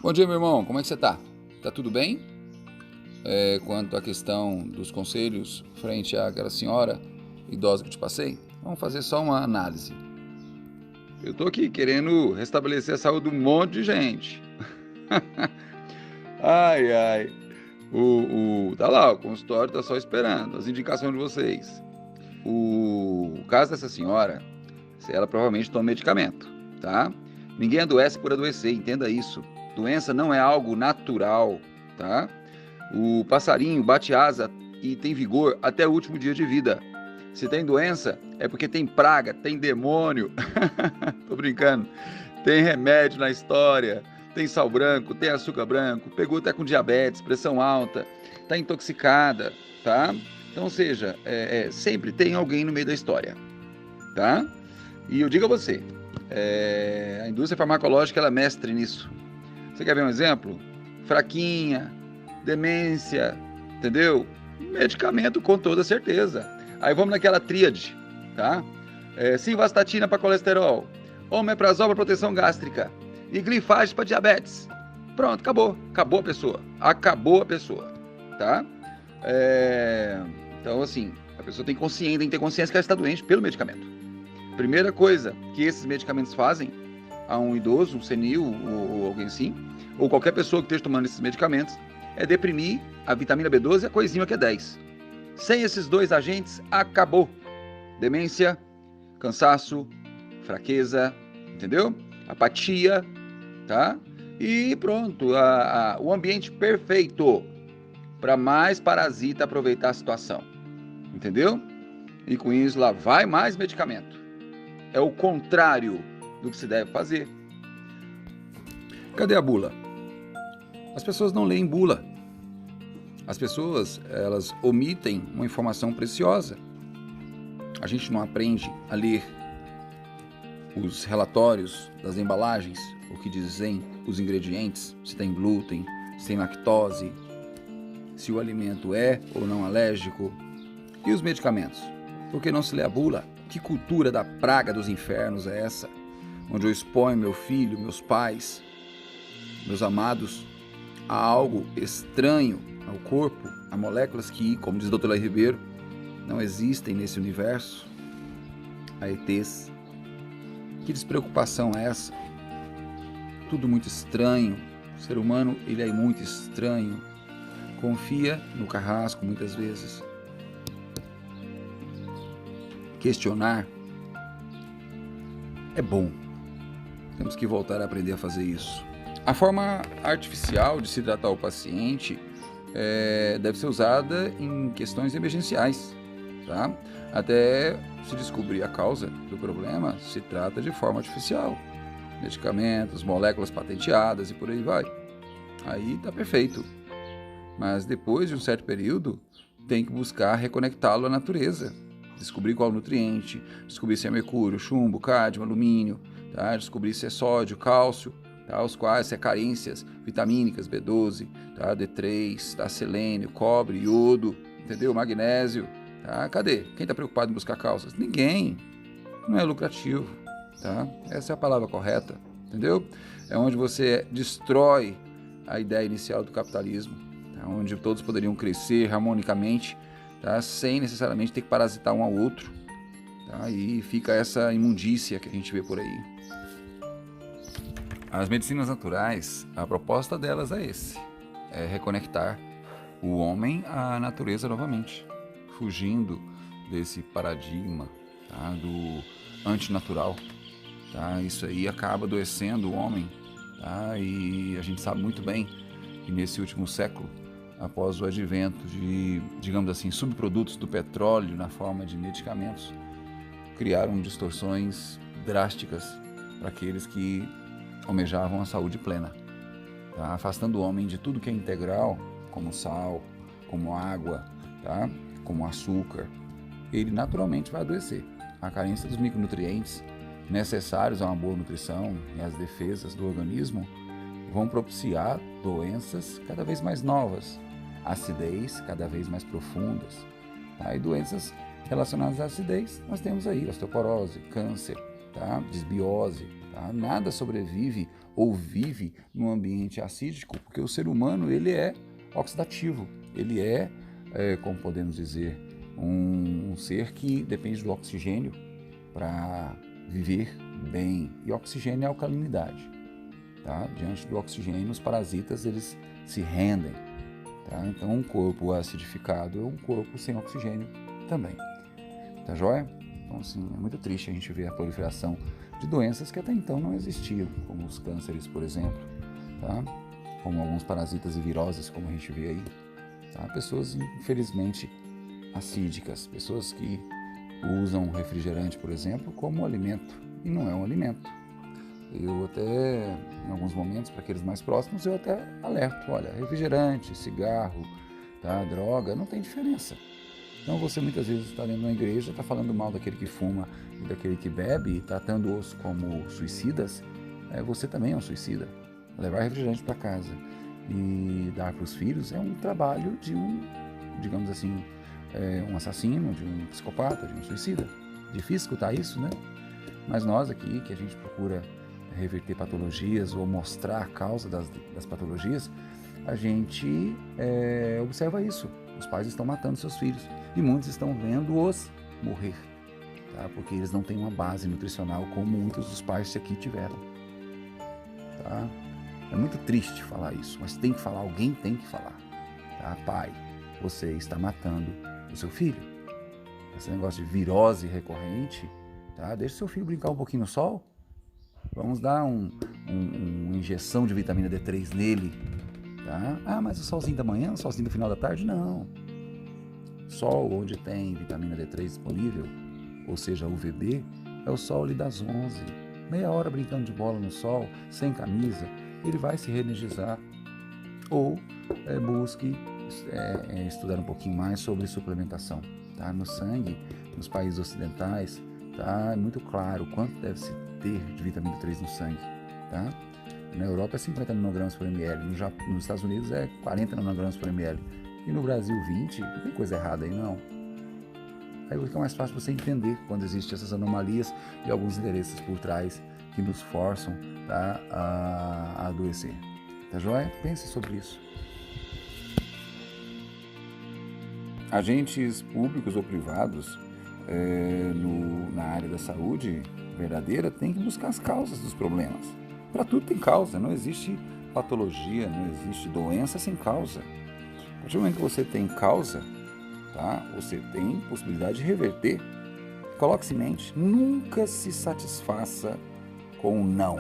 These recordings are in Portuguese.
Bom dia, meu irmão. Como é que você tá? Tá tudo bem? Quanto à questão dos conselhos frente àquela senhora idosa que eu te passei, vamos fazer só uma análise. Eu tô aqui querendo restabelecer a saúde de um monte de gente. Ai, ai. Tá lá, o consultório tá só esperando as indicações de vocês. O caso dessa senhora, ela provavelmente toma medicamento, tá? Ninguém adoece por adoecer, entenda isso. Doença não é algo natural, tá? O passarinho bate asa e tem vigor até o último dia de vida. Se tem doença, é porque tem praga, tem demônio. Tô brincando. Tem remédio na história, tem sal branco, tem açúcar branco, pegou até com diabetes, pressão alta, tá intoxicada, tá? Então, ou seja, sempre tem alguém no meio da história, tá? E eu digo a você, a indústria farmacológica ela é mestre nisso. Você quer ver um exemplo? Fraquinha, demência, entendeu? Medicamento com toda certeza. Aí vamos naquela tríade, tá? Simvastatina para colesterol, omeprazol para proteção gástrica e glifage para diabetes. Pronto, acabou. Acabou a pessoa. Acabou a pessoa, tá? Então, assim, a pessoa tem que ter consciência que ela está doente pelo medicamento. Primeira coisa que esses medicamentos fazem a um idoso, um senil ou alguém assim, ou qualquer pessoa que esteja tomando esses medicamentos, é deprimir a vitamina B12 e a coenzima Q10. Sem esses dois agentes, acabou. Demência, cansaço, fraqueza, entendeu? Apatia, tá? E pronto, o ambiente perfeito para mais parasita aproveitar a situação, entendeu? E com isso lá vai mais medicamento. É o contrário do que se deve fazer. Cadê a bula? As pessoas não leem bula. As pessoas, elas omitem uma informação preciosa. A gente não aprende a ler os relatórios das embalagens, o que dizem os ingredientes, se tem glúten, se tem lactose, se o alimento é ou não alérgico. E os medicamentos? Por que não se lê a bula? Que cultura da praga dos infernos é essa? Onde eu exponho meu filho, meus pais, meus amados, a algo estranho ao corpo, a moléculas que, como diz o Dr. Lai Ribeiro, não existem nesse universo, a ETs. Que despreocupação é essa? Tudo muito estranho. O ser humano, ele é muito estranho. Confia no carrasco muitas vezes. Questionar é bom. Temos que voltar a aprender a fazer isso. A forma artificial de se tratar o paciente deve ser usada em questões emergenciais, tá? Até se descobrir a causa do problema, se trata de forma artificial. Medicamentos, moléculas patenteadas e por aí vai. Aí tá perfeito. Mas depois de um certo período, tem que buscar reconectá-lo à natureza. Descobrir qual é o nutriente, descobrir se é mercúrio, chumbo, cádmio, alumínio, tá? Descobrir se é sódio, cálcio, tá? Os quais, se é carências vitamínicas, B12, tá? D3, tá? Selênio, cobre, iodo, entendeu? Magnésio, tá? Cadê? Quem está preocupado em buscar causas? Ninguém. Não é lucrativo, tá? Essa é a palavra correta, entendeu? É onde você destrói a ideia inicial do capitalismo, tá? Onde todos poderiam crescer harmonicamente, tá? Sem necessariamente ter que parasitar um ao outro, tá? E fica essa imundícia que a gente vê por aí. As medicinas naturais, a proposta delas é reconectar o homem à natureza novamente, fugindo desse paradigma, tá? Do antinatural, tá? Isso aí acaba adoecendo o homem, tá? E a gente sabe muito bem que nesse último século, após o advento de, digamos assim, subprodutos do petróleo na forma de medicamentos, criaram distorções drásticas para aqueles que almejavam a saúde plena, tá? Afastando o homem de tudo que é integral, como sal, como água, tá? Como açúcar. Ele naturalmente vai adoecer. A carência dos micronutrientes necessários a uma boa nutrição e as defesas do organismo vão propiciar doenças cada vez mais novas, acidez cada vez mais profundas, tá? E doenças relacionadas à acidez, nós temos aí osteoporose, câncer, tá? Desbiose, tá? Nada sobrevive ou vive num ambiente acídico, porque o ser humano ele é oxidativo, ele é como podemos dizer, um ser que depende do oxigênio para viver bem. E oxigênio é alcalinidade. Tá? Diante do oxigênio, os parasitas eles se rendem. Tá? Então, um corpo acidificado é um corpo sem oxigênio também. Tá joia? Então, assim, é muito triste a gente ver a proliferação de doenças que até então não existiam, como os cânceres, por exemplo, tá? Como alguns parasitas e viroses, como a gente vê aí. Tá? Pessoas, infelizmente, acídicas, pessoas que usam refrigerante, por exemplo, como alimento, e não é um alimento. Eu até, em alguns momentos, para aqueles mais próximos, eu até alerto, olha, refrigerante, cigarro, tá? Droga, não tem diferença. Então você muitas vezes está dentro de uma igreja, está falando mal daquele que fuma e daquele que bebe, tratando-os como suicidas, você também é um suicida. Levar refrigerante para casa e dar para os filhos é um trabalho de um, digamos assim, um assassino, de um psicopata, de um suicida. Difícil escutar isso, né? Mas nós aqui, que a gente procura reverter patologias ou mostrar a causa das patologias, a gente observa isso. Os pais estão matando seus filhos e muitos estão vendo-os morrer, tá? Porque eles não têm uma base nutricional como muitos dos pais aqui tiveram. Tá? É muito triste falar isso, mas tem que falar, alguém tem que falar. Tá? Pai, você está matando o seu filho. Esse negócio de virose recorrente, tá? Deixa o seu filho brincar um pouquinho no sol. Vamos dar uma injeção de vitamina D3 nele. Tá? Ah, mas o solzinho da manhã, o solzinho do final da tarde? Não. Sol onde tem vitamina D3 disponível, ou seja, UVB, é o sol ali das 11. Meia hora brincando de bola no sol, sem camisa, ele vai se reenergizar. Ou busque estudar um pouquinho mais sobre suplementação. Tá? No sangue, nos países ocidentais, tá? É muito claro quanto deve se ter de vitamina D3 no sangue. Tá? Na Europa é 50 nanogramas por ml, nos Estados Unidos é 40 nanogramas por ml. E no Brasil 20, não tem coisa errada aí não. Aí fica mais fácil você entender quando existem essas anomalias e alguns interesses por trás que nos forçam, tá, a adoecer. Tá joia? Pense sobre isso. Agentes públicos ou privados na área da saúde verdadeira tem que buscar as causas dos problemas. Para tudo tem causa, não existe patologia, não existe doença sem causa. A partir do momento que você tem causa, tá, você tem possibilidade de reverter. Coloque-se em mente, nunca se satisfaça com o não.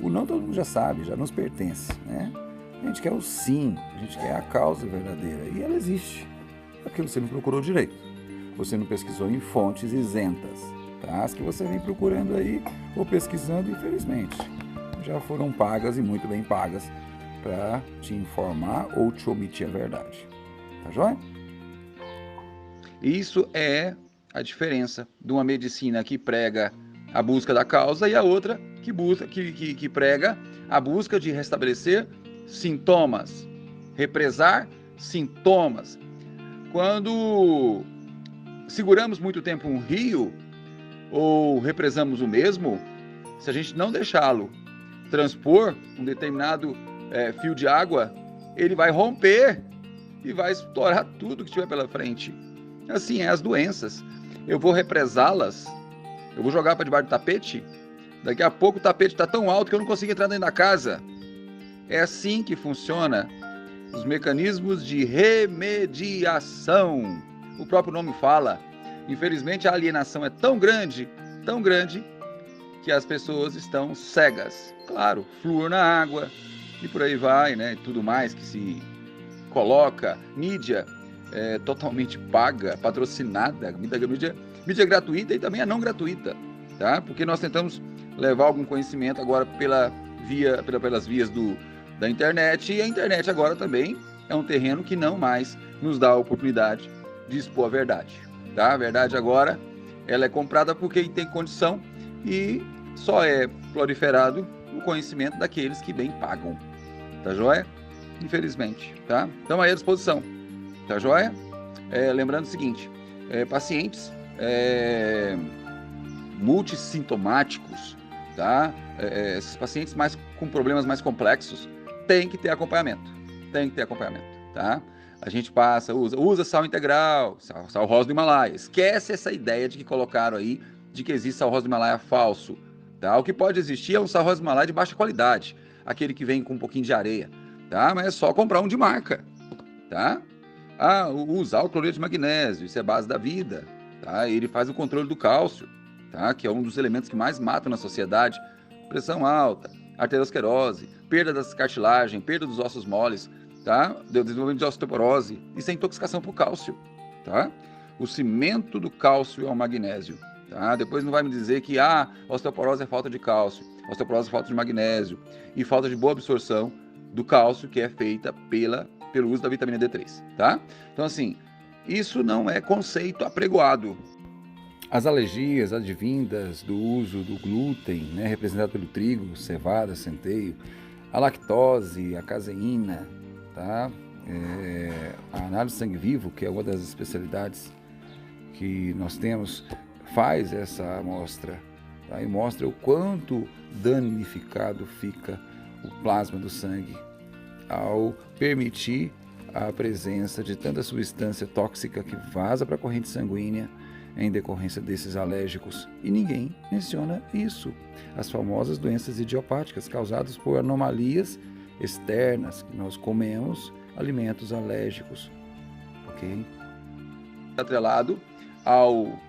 O não todo mundo já sabe, já nos pertence, né? A gente quer o sim, a gente quer a causa verdadeira, e ela existe. É porque você não procurou direito, você não pesquisou em fontes isentas, tá? As que você vem procurando aí, ou pesquisando, infelizmente, já foram pagas e muito bem pagas para te informar ou te omitir a verdade. Tá joia? Isso é a diferença de uma medicina que prega a busca da causa e a outra que prega a busca de restabelecer sintomas, represar sintomas. Quando seguramos muito tempo um rio ou represamos o mesmo, se a gente não deixá-lo transpor um determinado fio de água, ele vai romper e vai estourar tudo que tiver pela frente. Assim é as doenças. Eu vou represá-las, eu vou jogar para debaixo do tapete, daqui a pouco o tapete está tão alto que eu não consigo entrar dentro da casa. É assim que funciona os mecanismos de remediação. O próprio nome fala. Infelizmente a alienação é tão grande, que as pessoas estão cegas. Claro, flúor na água e por aí vai, né? Tudo mais que se coloca, mídia totalmente paga, patrocinada, mídia gratuita e também a não gratuita, tá? Porque nós tentamos levar algum conhecimento agora pelas vias da internet, e a internet agora também é um terreno que não mais nos dá a oportunidade de expor a verdade, tá? A verdade agora, ela é comprada por quem tem condição e só é proliferado o conhecimento daqueles que bem pagam, tá joia? Infelizmente, tá? Estamos aí à disposição, tá joia? Lembrando o seguinte, pacientes multissintomáticos, tá? Esses pacientes com problemas mais complexos têm que ter acompanhamento, tá? A gente usa sal integral, sal rosa do Himalaia. Esquece essa ideia de que colocaram aí, de que existe sal rosa do Himalaia falso, tá? O que pode existir é um sal rosa do Himalaia de baixa qualidade, aquele que vem com um pouquinho de areia, tá? Mas é só comprar um de marca, tá? Usar o cloreto de magnésio, isso é base da vida, tá? Ele faz o controle do cálcio, tá? Que é um dos elementos que mais matam na sociedade. Pressão alta, arteriosclerose, perda das cartilagens, perda dos ossos moles, tá? Desenvolvimento de osteoporose. Isso é intoxicação por cálcio, tá? O cimento do cálcio é o magnésio, tá? Depois não vai me dizer que osteoporose é falta de cálcio, osteoporose é falta de magnésio e falta de boa absorção do cálcio, que é feita pelo uso da vitamina D3, tá? Então, assim, isso não é conceito apregoado. As alergias advindas do uso do glúten, né, representado pelo trigo, cevada, centeio, a lactose, a caseína, tá? A análise de sangue vivo, que é uma das especialidades que nós temos, faz essa amostra, tá? E mostra o quanto danificado fica o plasma do sangue ao permitir a presença de tanta substância tóxica que vaza para a corrente sanguínea em decorrência desses alérgicos. E ninguém menciona isso. As famosas doenças idiopáticas causadas por anomalias externas, que nós comemos alimentos alérgicos, ok? Atrelado ao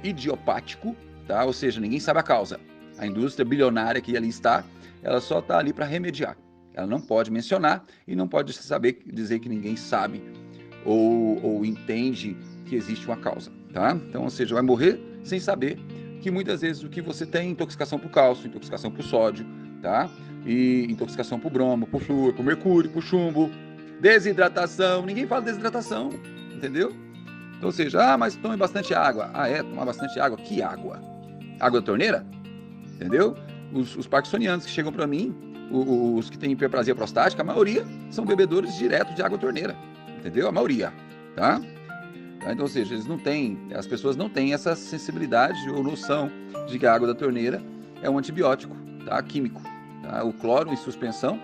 idiopático, tá? Ou seja, ninguém sabe a causa. A indústria bilionária que ali está, ela só está ali para remediar. Ela não pode mencionar e não pode dizer que ninguém sabe ou entende que existe uma causa, tá? Então, ou seja, vai morrer sem saber que muitas vezes o que você tem é intoxicação por cálcio, intoxicação por sódio, tá? E intoxicação por bromo, por flúor, por mercúrio, por chumbo, desidratação. Ninguém fala de desidratação, entendeu? Então, ou seja, mas tome bastante água. Tomar bastante água. Que água? Água da torneira? Entendeu? Os parkinsonianos que chegam para mim, os que têm hiperplasia prostática, a maioria são bebedores direto de água torneira, entendeu? A maioria, tá? Então, ou seja, as pessoas não têm essa sensibilidade ou noção de que a água da torneira é um antibiótico, tá? Químico, tá? O cloro em suspensão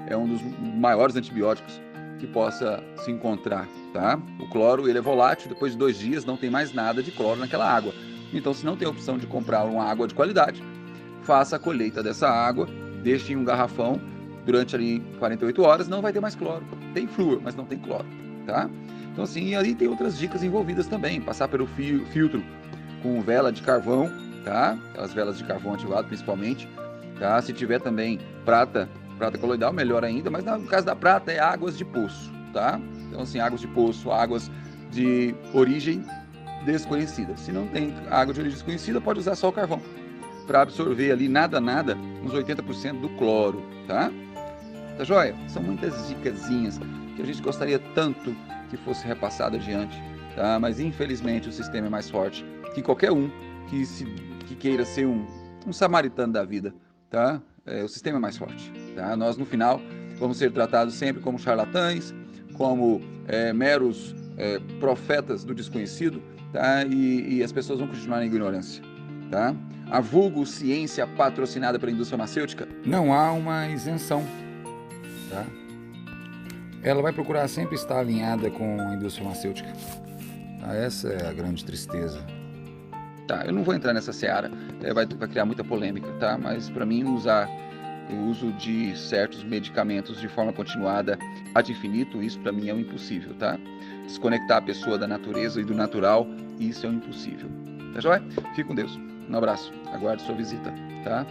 é um dos maiores antibióticos que possa se encontrar, tá? O cloro, ele é volátil, depois de 2 dias não tem mais nada de cloro naquela água. Então, se não tem a opção de comprar uma água de qualidade, faça a colheita dessa água, deixe em um garrafão durante ali 48 horas, não vai ter mais cloro. Tem flúor, mas não tem cloro, tá? Então, assim, e ali tem outras dicas envolvidas também. Passar pelo filtro com vela de carvão, tá? Aquelas velas de carvão ativado, principalmente, tá? Se tiver também prata coloidal, melhor ainda. Mas no caso da prata, é águas de poço, tá? Então, assim, águas de poço, águas de origem desconhecida. Se não tem água de origem desconhecida, pode usar só o carvão para absorver ali, nada, uns 80% do cloro, tá? Tá joia? São muitas dicasinhas que a gente gostaria tanto que fosse repassado adiante, tá? Mas infelizmente o sistema é mais forte que qualquer um que queira ser um samaritano da vida, tá? O sistema é mais forte, tá? Nós no final vamos ser tratados sempre como charlatães, como meros profetas do desconhecido, tá? E as pessoas vão continuar na ignorância, tá? A vulgo ciência patrocinada pela indústria farmacêutica, não há uma isenção, tá? Ela vai procurar sempre estar alinhada com a indústria farmacêutica. Essa é a grande tristeza. Tá, eu não vou entrar nessa seara, vai criar muita polêmica, tá? Mas para mim usar o uso de certos medicamentos de forma continuada ad infinito, isso para mim é um impossível, tá? Desconectar a pessoa da natureza e do natural, isso é um impossível. Tá joia? Fique com Deus. Um abraço. Aguardo sua visita, tá?